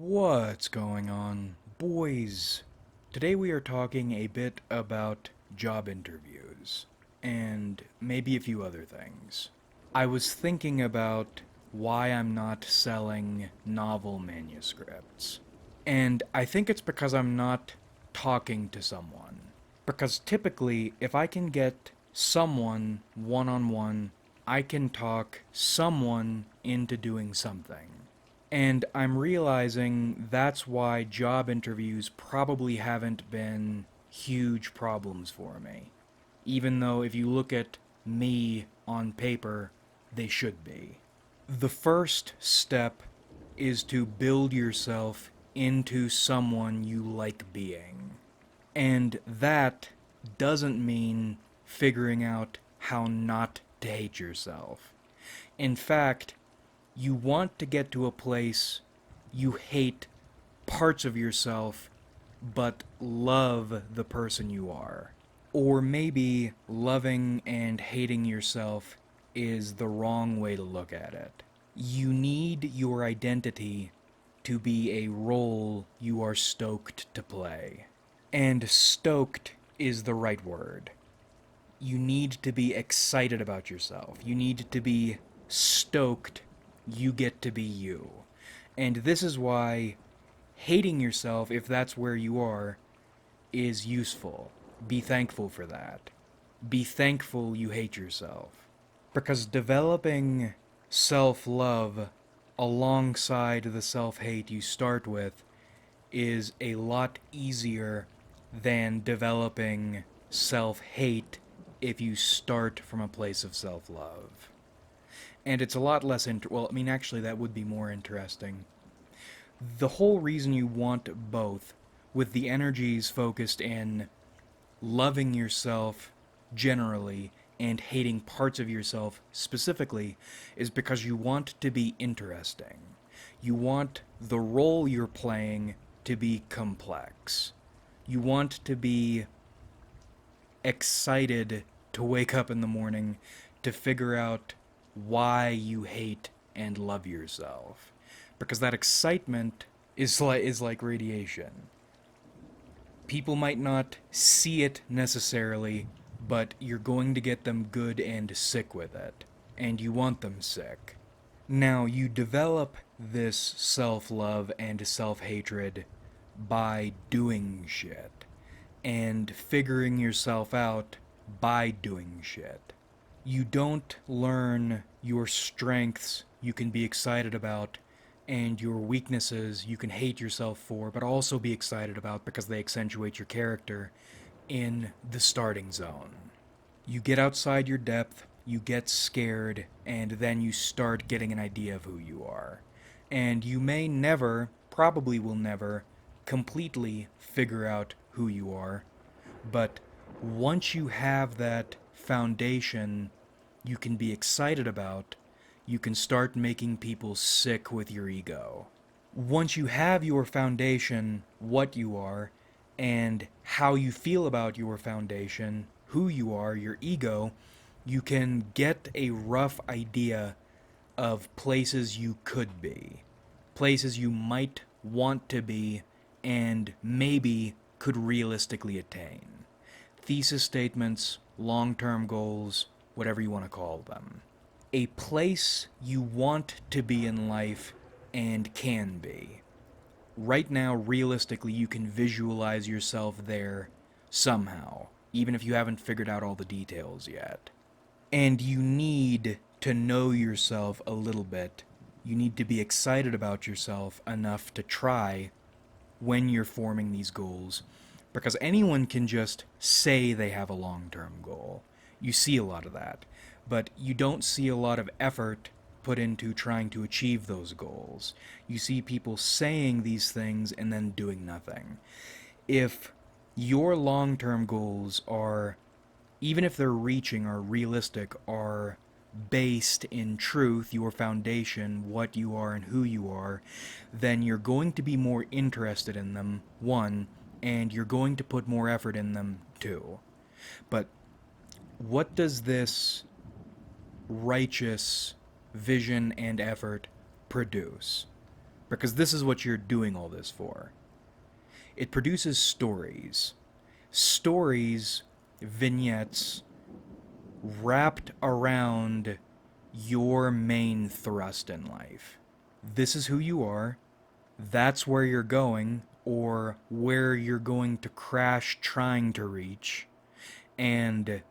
What's going on, boys? Today we are talking a bit about job interviews and maybe a few other things. I was thinking about why I'm not selling novel manuscripts. And I think it's because I'm not talking to someone. Because typically, if I can get someone one on one, I can talk someone into doing something. And I'm realizing that's why job interviews probably haven't been huge problems for me. Even though if you look at me on paper, they should be. The first step is to build yourself into someone you like being. And that doesn't mean figuring out how not to hate yourself. In fact, you want to get to a place you hate parts of yourself but love the person you are. Or maybe loving and hating yourself is the wrong way to look at it. You need your identity to be a role you are stoked to play. And stoked is the right word. You need to be excited about yourself. You need to be stoked you get to be you. And this is why hating yourself, if that's where you are, is useful. Be thankful for that. Be thankful you hate yourself. Because developing self love alongside the self hate you start with is a lot easier than developing self hate if you start from a place of self love. And it's a lot less well, I mean, actually, that would be more interesting. The whole reason you want both, with the energies focused in loving yourself generally and hating parts of yourself specifically, is because you want to be interesting. You want the role you're playing to be complex. You want to be excited to wake up in the morning to figure out why you hate and love yourself. Because that excitement is like radiation. People might not see it necessarily, but you're going to get them good and sick with it. And you want them sick. Now, you develop this self love and self hatred by doing shit and figuring yourself out by doing shit. You don't learn your strengths you can be excited about and your weaknesses you can hate yourself for, but also be excited about because they accentuate your character in the starting zone. You get outside your depth, you get scared, and then you start getting an idea of who you are. And you may never, probably will never, completely figure out who you are, but once you have that foundation you can be excited about, you can start making people sick with your ego. Once you have your foundation, what you are, and how you feel about your foundation, who you are, your ego, you can get a rough idea of places you could be, places you might want to be, and maybe could realistically attain. Thesis statements, long term goals, whatever you want to call them. A place you want to be in life and can be. Right now, realistically, you can visualize yourself there somehow, even if you haven't figured out all the details yet. And you need to know yourself a little bit. You need to be excited about yourself enough to try when you're forming these goals, because anyone can just say they have a long term goal. You see a lot of that, but you don't see a lot of effort put into trying to achieve those goals. You see people saying these things and then doing nothing. If your long term goals are, even if they're reaching or realistic, are based in truth, your foundation, what you are and who you are, then you're going to be more interested in them, one, and you're going to put more effort in them, two. But what does this righteous vision and effort produce? Because this is what you're doing all this for. It produces stories. Stories, vignettes, wrapped around your main thrust in life. This is who you are. That's where you're going, or where you're going to crash trying to reach. And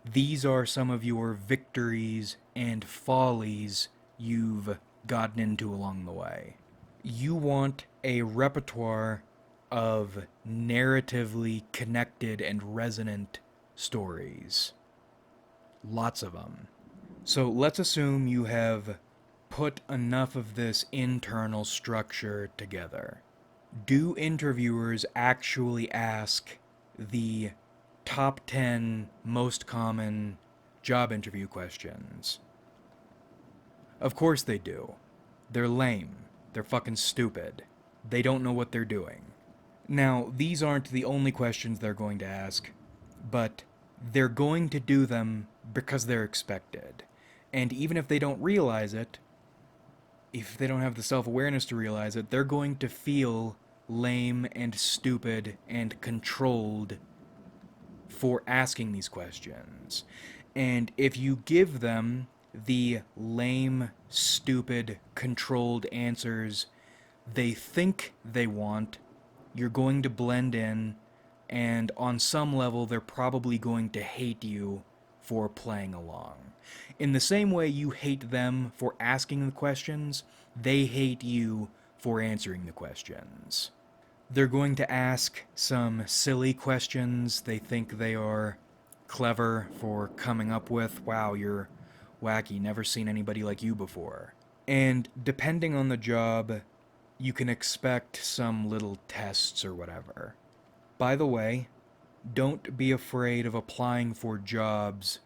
these are some of your victories and follies you've gotten into along the way. You want a repertoire of narratively connected and resonant stories. Lots of them. So let's assume you have put enough of this internal structure together. Do interviewers actually ask the top 10 most common job interview questions? Of course they do. They're lame. They're fucking stupid. They don't know what they're doing. Now, these aren't the only questions they're going to ask, but they're going to do them because they're expected. And even if they don't realize it, if they don't have the self-awareness to realize it, they're going to feel lame and stupid and controlled for asking these questions. And if you give them the lame, stupid, controlled answers they think they want, you're going to blend in, and on some level, they're probably going to hate you for playing along. In the same way you hate them for asking the questions, they hate you for answering the questions. They're going to ask some silly questions they think they are clever for coming up with. Wow, you're wacky, never seen anybody like you before. And depending on the job, you can expect some little tests or whatever. By the way, don't be afraid of applying for jobs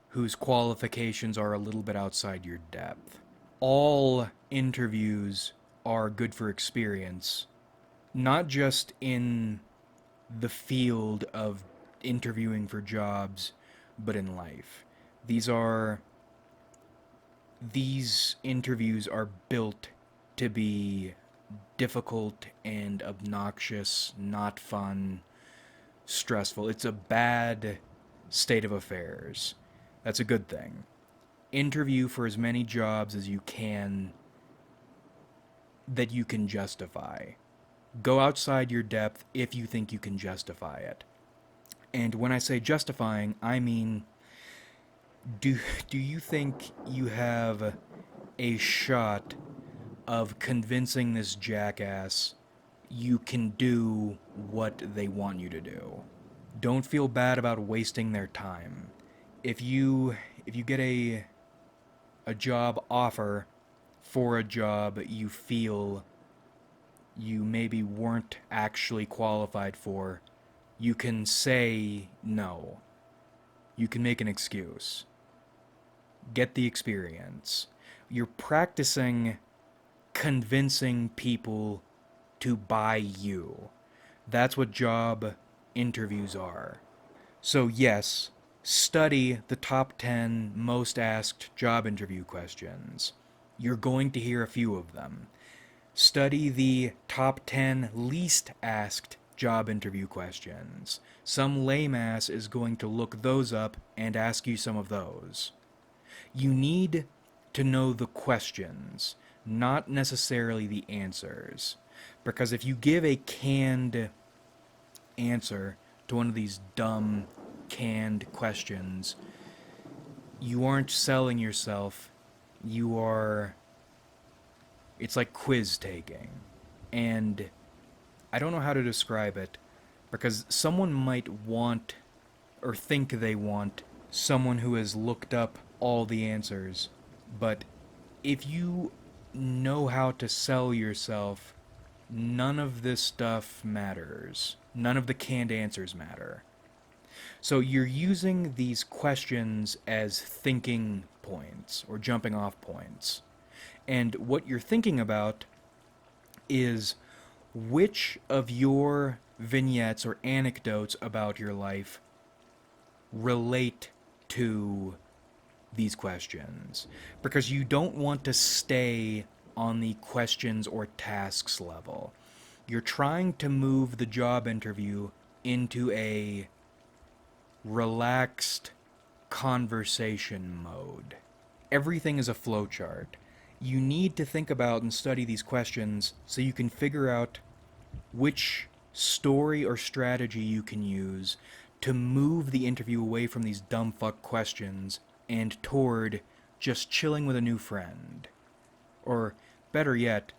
whose qualifications are a little bit outside your depth. All interviews are good for experience, not just in the field of interviewing for jobs, but in life. These interviews are built to be difficult and obnoxious, not fun, stressful. It's a bad state of affairs. That's a good thing. Interview for as many jobs as you can that you can justify. Go outside your depth if you think you can justify it. And when I say justifying, I mean, do you think you have a shot of convincing this jackass you can do what they want you to do? Don't feel bad about wasting their time. If you get a job offer for a job you feel you maybe weren't actually qualified for, you can say no. You can make an excuse. Get the experience. You're practicing convincing people to buy you. That's what job interviews are. So yes, study the top 10 most asked job interview questions. You're going to hear a few of them. Study the top 10 least asked job interview questions. Some lame ass is going to look those up and ask you some of those. You need to know the questions, not necessarily the answers. Because if you give a canned answer to one of these dumb, canned questions, you aren't selling yourself. It's like quiz taking. And I don't know how to describe it, because someone might want, or think they want, someone who has looked up all the answers. But if you know how to sell yourself, none of this stuff matters. None of the canned answers matter. So you're using these questions as thinking points, or jumping off points. And what you're thinking about is which of your vignettes or anecdotes about your life relate to these questions. Because you don't want to stay on the questions or tasks level. You're trying to move the job interview into a relaxed conversation mode. Everything is a flowchart. You need to think about and study these questions so you can figure out which story or strategy you can use to move the interview away from these dumb fuck questions and toward just chilling with a new friend. Or, better yet,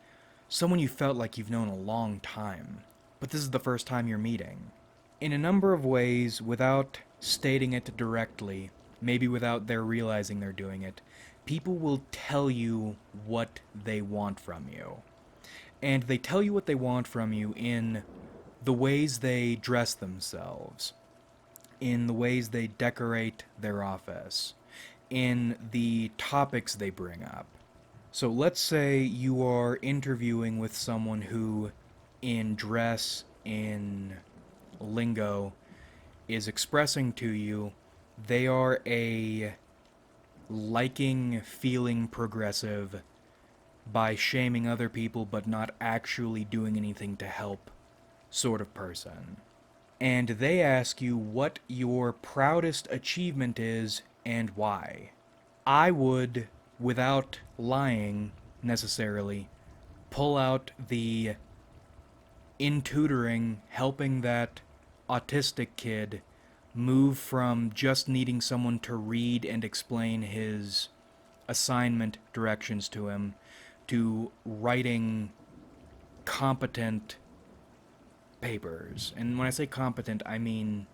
someone you felt like you've known a long time, but this is the first time you're meeting. In a number of ways, without stating it directly, maybe without their realizing they're doing it, people will tell you what they want from you. And they tell you what they want from you in the ways they dress themselves, in the ways they decorate their office, in the topics they bring up. So let's say you are interviewing with someone who, in dress, in lingo, is expressing to you they are a liking, feeling progressive by shaming other people but not actually doing anything to help sort of person. And they ask you what your proudest achievement is and why. I would, without lying necessarily, pull out the in tutoring, helping that autistic kid move from just needing someone to read and explain his assignment directions to him to writing competent papers. And when I say competent, I mean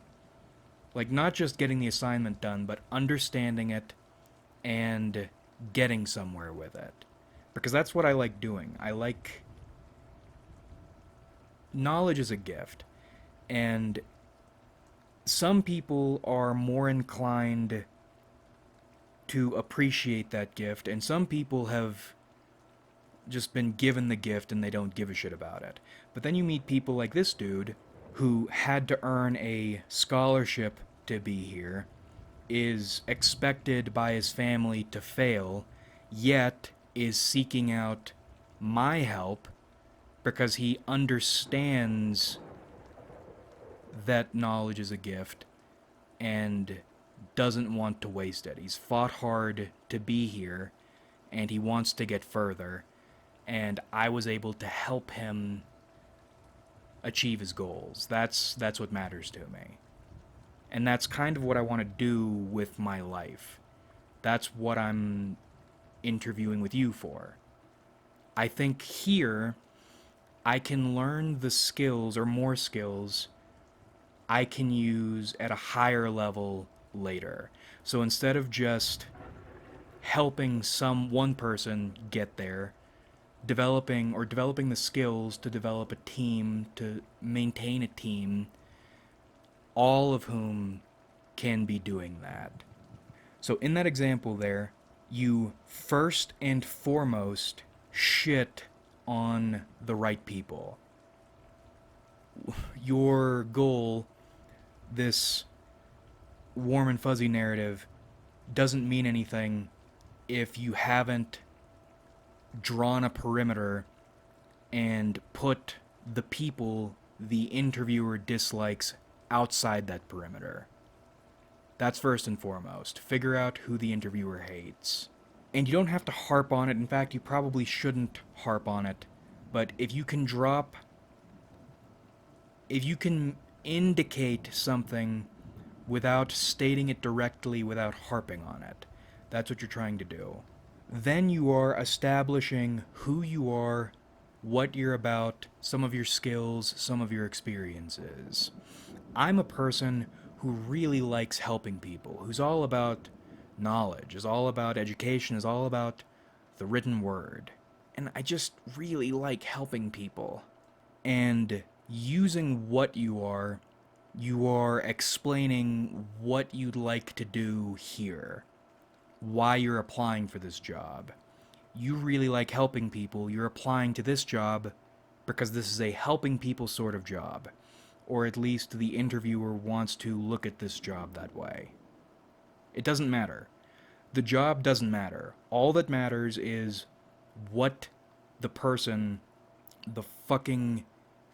like not just getting the assignment done, but understanding it and getting somewhere with it. Because that's what I like doing. I like... Knowledge is a gift. And some people are more inclined to appreciate that gift, and some people have just been given the gift and they don't give a shit about it. But then you meet people like this dude who had to earn a scholarship to be here, is expected by his family to fail, yet is seeking out my help because he understands that knowledge is a gift and doesn't want to waste it. He's fought hard to be here and he wants to get further, and I was able to help him achieve his goals. That's what matters to me. And that's kind of what I want to do with my life. That's what I'm interviewing with you for. I think here I can learn the skills, or more skills, I can use at a higher level later. So instead of just helping one person get there, developing the skills to develop a team, to maintain a team, all of whom can be doing that. So in that example there, you first and foremost shit on the right people. Your goal, this warm and fuzzy narrative, doesn't mean anything if you haven't drawn a perimeter and put the people the interviewer dislikes outside that perimeter. That's first and foremost. Figure out who the interviewer hates. And you don't have to harp on it. In fact, you probably shouldn't harp on it. But if you can indicate something without stating it directly, without harping on it, that's what you're trying to do. Then you are establishing who you are, what you're about, some of your skills, some of your experiences. I'm a person who really likes helping people, who's all about knowledge, is all about education, is all about the written word. And I just really like helping people. And using what you are explaining what you'd like to do here, why you're applying for this job. You really like helping people, you're applying to this job because this is a helping people sort of job. Or at least the interviewer wants to look at this job that way. It doesn't matter. The job doesn't matter. All that matters is what the person, the fucking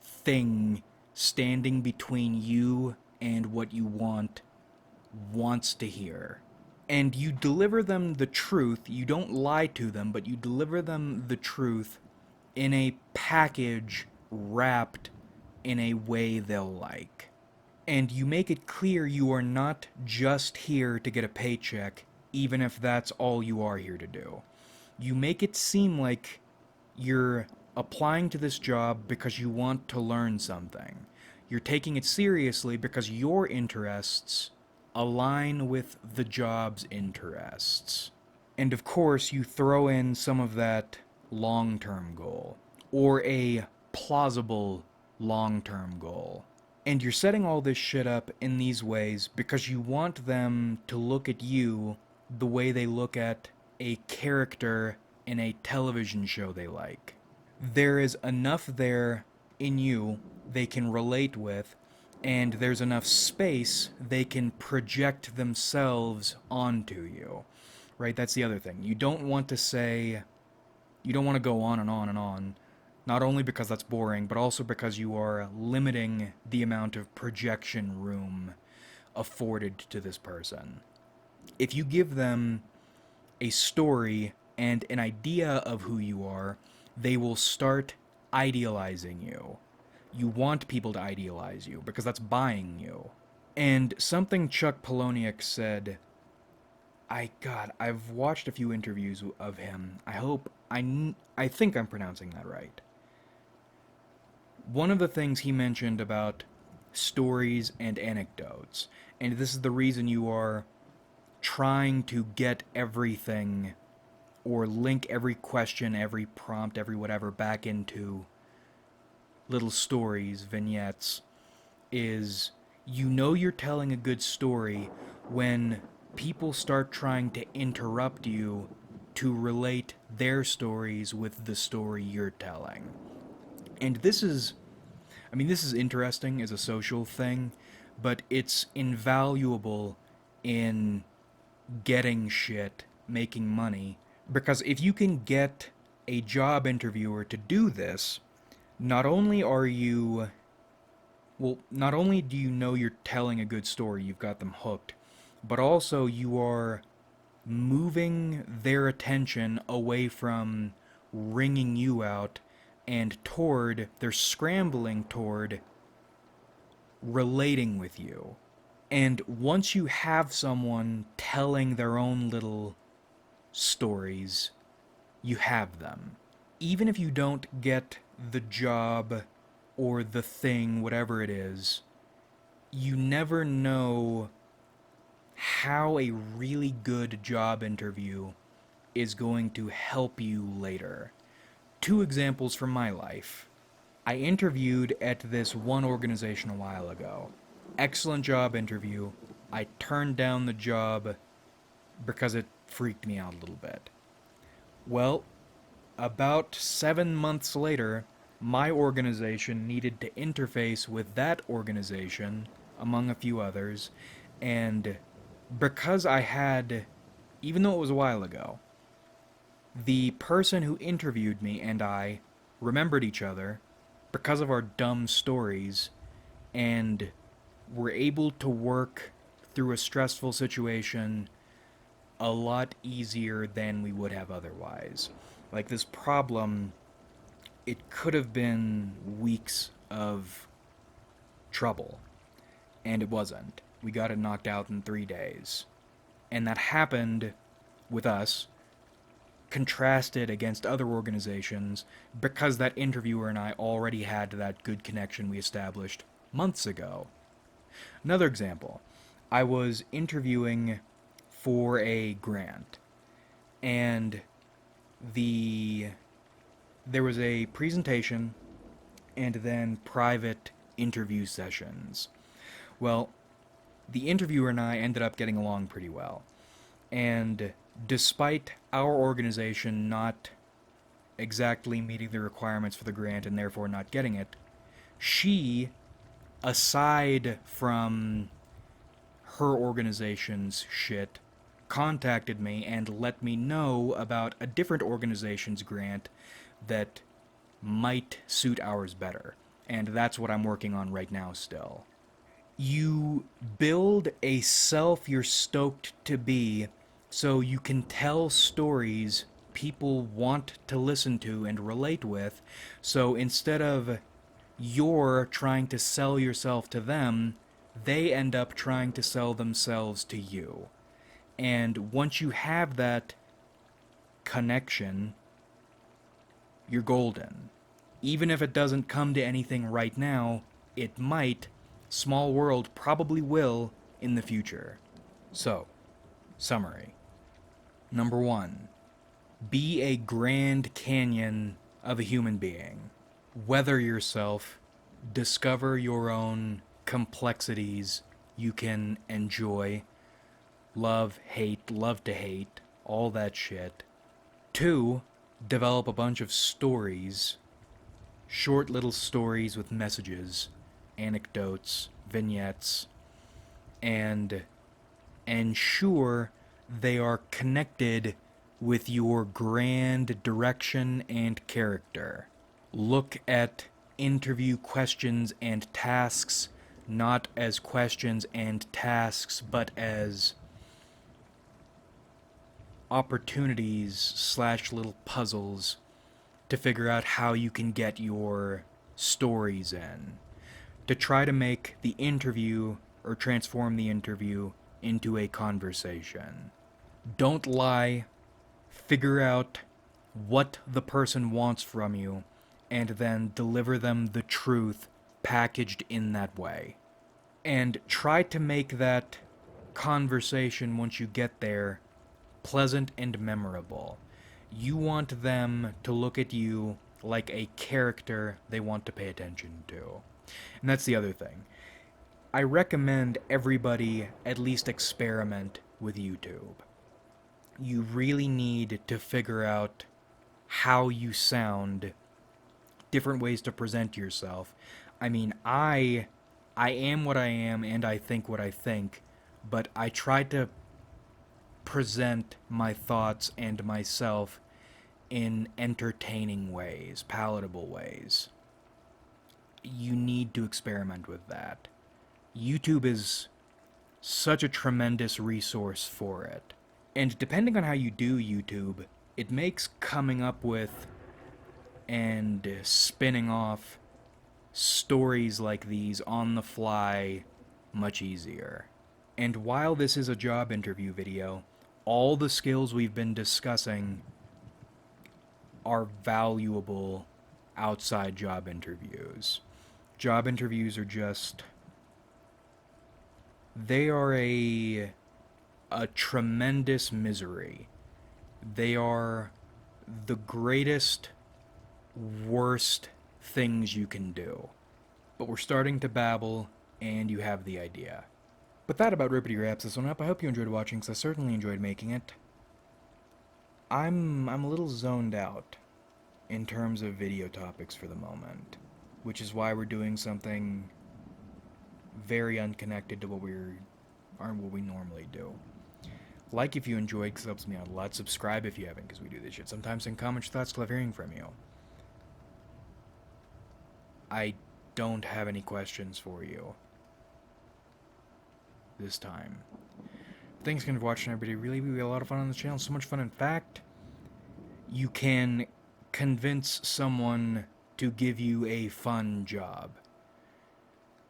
thing standing between you and what you want, wants to hear. And you deliver them the truth. You don't lie to them, but you deliver them the truth in a package wrapped in a way they'll like. And you make it clear you are not just here to get a paycheck, even if that's all you are here to do. You make it seem like you're applying to this job because you want to learn something. You're taking it seriously because your interests align with the job's interests. And of course, you throw in some of that long term goal, or a plausible long term goal. And you're setting all this shit up in these ways because you want them to look at you the way they look at a character in a television show they like. There is enough there in you they can relate with, and there's enough space they can project themselves onto you. Right? That's the other thing. You don't want to say, you don't want to go on and on and on, not only because that's boring, but also because you are limiting the amount of projection room afforded to this person. If you give them a story and an idea of who you are, they will start idealizing you. You want people to idealize you because that's buying you. And something Chuck Palahniuk said, I've watched a few interviews of him. I think I'm pronouncing that right. One of the things he mentioned about stories and anecdotes, and this is the reason you are trying to get everything or link every question, every prompt, every whatever back into little stories, vignettes, is you know you're telling a good story when people start trying to interrupt you to relate their stories with the story you're telling. And this is interesting as a social thing, but it's invaluable in getting shit, making money, because if you can get a job interviewer to do this, not only do you know you're telling a good story, you've got them hooked, but also you are moving their attention away from ringing you out and they're scrambling toward relating with you. And once you have someone telling their own little stories, you have them. Even if you don't get the job or the thing, whatever it is, you never know how a really good job interview is going to help you later. 2 examples from my life. I interviewed at this one organization a while ago. Excellent job interview. I turned down the job because it freaked me out a little bit. Well, about 7 months later, my organization needed to interface with that organization, among a few others, and because even though it was a while ago, the person who interviewed me and I remembered each other because of our dumb stories, and were able to work through a stressful situation a lot easier than we would have otherwise. Like, this problem, it could have been weeks of trouble, and it wasn't. We got it knocked out in 3 days. And that happened with us, contrasted against other organizations, because that interviewer and I already had that good connection we established months ago. Another example, I was interviewing for a grant, and there was a presentation and then private interview sessions. Well, the interviewer and I ended up getting along pretty well. And despite our organization not exactly meeting the requirements for the grant and therefore not getting it, she, aside from her organization's shit, contacted me and let me know about a different organization's grant that might suit ours better. And that's what I'm working on right now still. You build a self you're stoked to be so you can tell stories people want to listen to and relate with. So instead of you're trying to sell yourself to them, they end up trying to sell themselves to you. And once you have that connection, you're golden. Even if it doesn't come to anything right now, it might. Small World probably will in the future. So, summary. Number 1. Be a Grand Canyon of a human being. Weather yourself. Discover your own complexities you can enjoy. Love to hate, all that shit. 2. Develop a bunch of stories. Short little stories with messages, anecdotes, vignettes, and ensure they are connected with your grand direction and character. Look at interview questions and tasks not as questions and tasks, but as opportunities / little puzzles to figure out how you can get your stories in. To try to make the interview or transform the interview into a conversation. Don't lie. Figure out what the person wants from you and then deliver them the truth packaged in that way. And try to make that conversation once you get there pleasant and memorable. You want them to look at you like a character they want to pay attention to. And that's the other thing. I recommend everybody at least experiment with YouTube. You really need to figure out how you sound, different ways to present yourself. I mean, I am what I am and I think what I think, but I try to present my thoughts and myself in entertaining ways, palatable ways. You need to experiment with that. YouTube is such a tremendous resource for it. And depending on how you do YouTube, it makes coming up with and spinning off stories like these on the fly much easier. And while this is a job interview video, all the skills we've been discussing are valuable outside job interviews. Job interviews are just... they are a tremendous misery. They are the greatest, worst things you can do. But we're starting to babble, and you have the idea. But that about rippity wraps this one up. I hope you enjoyed watching, because I certainly enjoyed making it. I'm a little zoned out in terms of video topics for the moment, which is why we're doing something very unconnected to what we normally do. Like if you enjoyed, because it helps me out a lot. Subscribe if you haven't, because we do this shit sometimes. And comment your thoughts, love hearing from you. I don't have any questions for you this time. Thanks again for watching, everybody. Really, we had a lot of fun on this channel. So much fun, in fact, you can convince someone to give you a fun job.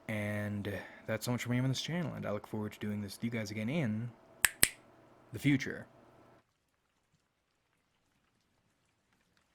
And that's so much for me on this channel, and I look forward to doing this with you guys again in the future.